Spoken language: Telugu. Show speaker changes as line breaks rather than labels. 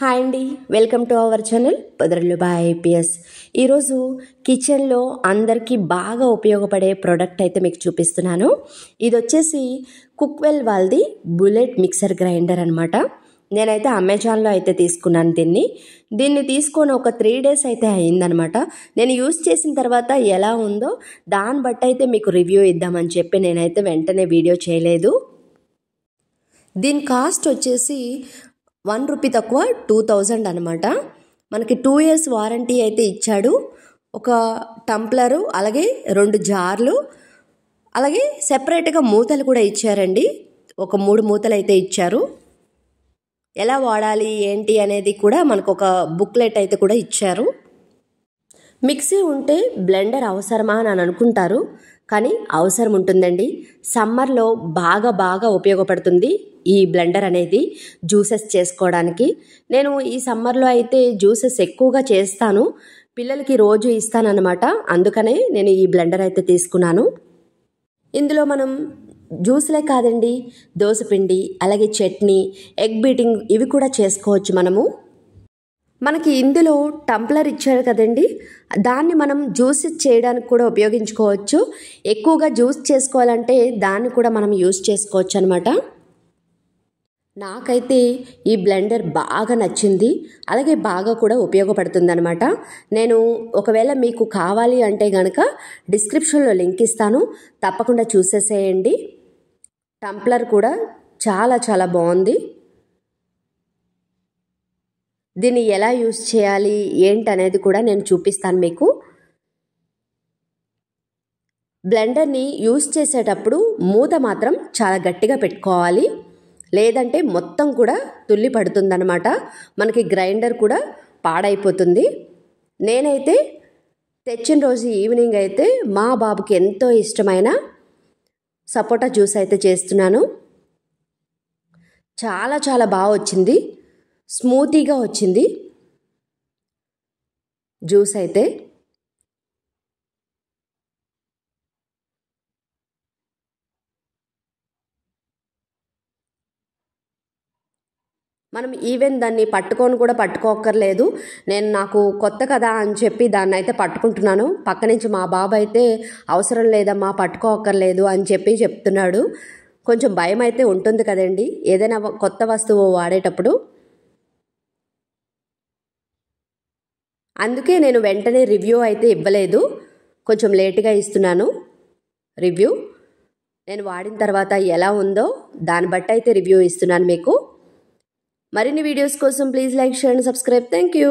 హాయ్ అండి, వెల్కమ్ టు అవర్ ఛానల్ పొదరలు బై ఐపీఎస్. ఈరోజు కిచెన్లో అందరికీ బాగా ఉపయోగపడే ప్రోడక్ట్ అయితే మీకు చూపిస్తున్నాను. ఇది వచ్చేసి కుక్వెల్ వాళ్ళది బుల్లెట్ మిక్సర్ గ్రైండర్ అనమాట. నేనైతే అమెజాన్లో అయితే తీసుకున్నాను దీన్ని తీసుకొని ఒక 3 days అయితే అయిందనమాట. నేను యూస్ చేసిన తర్వాత ఎలా ఉందో దాన్ని బట్టి అయితే మీకు రివ్యూ ఇద్దామని చెప్పి నేనైతే వెంటనే వీడియో చేయలేదు. దీని కాస్ట్ వచ్చేసి ₹1 తక్కువ 2000 అనమాట. మనకి 2 years వారంటీ అయితే ఇచ్చాడు. ఒక టంప్లరు, అలాగే 2 జార్లు, అలాగే సెపరేట్గా మూతలు కూడా ఇచ్చారండి. ఒక 3 మూతలు అయితే ఇచ్చారు. ఎలా వాడాలి ఏంటి అనేది కూడా మనకు ఒక బుక్లెట్ అయితే కూడా ఇచ్చారు. మిక్సీ ఉంటే బ్లెండర్ అవసరమా అని అనుకుంటారు, కానీ అవసరం ఉంటుందండి. సమ్మర్లో బాగా ఉపయోగపడుతుంది ఈ బ్లెండర్ అనేది జ్యూసెస్ చేసుకోవడానికి. నేను ఈ సమ్మర్లో అయితే జ్యూసెస్ ఎక్కువగా చేస్తాను, పిల్లలకి రోజు ఇస్తానన్నమాట. అందుకనే నేను ఈ బ్లెండర్ అయితే తీసుకున్నాను. ఇందులో మనం జ్యూస్లే కాదండి, దోసపిండి, అలాగే చట్నీ, ఎగ్ బీటింగ్ ఇవి కూడా చేసుకోవచ్చు మనకి ఇందులో టంప్లర్ ఇచ్చారు కదండి, దాన్ని మనం జ్యూస్ చేయడానికి కూడా ఉపయోగించుకోవచ్చు. ఎక్కువగా జ్యూస్ చేసుకోవాలంటే దాన్ని కూడా మనం యూస్ చేసుకోవచ్చు అనమాట. నాకైతే ఈ బ్లెండర్ బాగా నచ్చింది, అలాగే బాగా కూడా ఉపయోగపడుతుంది అనమాట. నేను ఒకవేళ మీకు కావాలి అంటే కనుక డిస్క్రిప్షన్లో లింక్ ఇస్తాను, తప్పకుండా చూసేసేయండి. టంప్లర్ కూడా చాలా బాగుంది. దీన్ని ఎలా యూస్ చేయాలి ఏంటనేది కూడా నేను చూపిస్తాను మీకు. బ్లెండర్ని యూస్ చేసేటప్పుడు మూత మాత్రం చాలా గట్టిగా పెట్టుకోవాలి, లేదంటే మొత్తం కూడా తుల్లి పడుతుందన్నమాట. మనకి గ్రైండర్ కూడా పాడైపోతుంది. నేనైతే తెచ్చిన రోజు ఈవినింగ్ అయితే మా బాబుకి ఎంతో ఇష్టమైన సపోటా జ్యూస్ అయితే చేస్తున్నాను. చాలా బాగా వచ్చింది, స్మూతీగా వచ్చింది జ్యూస్ అయితే. మనం ఈవెన్ దాన్ని పట్టుకొని కూడా పట్టుకోక్కర్లేదు. నాకు కొత్త కదా అని చెప్పి దాన్ని అయితే పట్టుకుంటున్నాను. పక్క నుంచి మా బాబు అయితే అవసరం లేదమ్మా పట్టుకోక్కర్లేదు అని చెప్పి చెప్తున్నాడు. కొంచెం భయం అయితే ఉంటుంది కదండి ఏదైనా కొత్త వస్తువు వాడేటప్పుడు. అందుకే నేను వెంటనే రివ్యూ అయితే ఇవ్వలేదు, కొంచెం లేట్గా ఇస్తున్నాను రివ్యూ. నేను వాడిన తర్వాత ఎలా ఉందో దాన్ని బట్టి అయితే రివ్యూ ఇస్తున్నాను మీకు. మరిన్ని వీడియోస్ కోసం please like, share and subscribe. Thank you.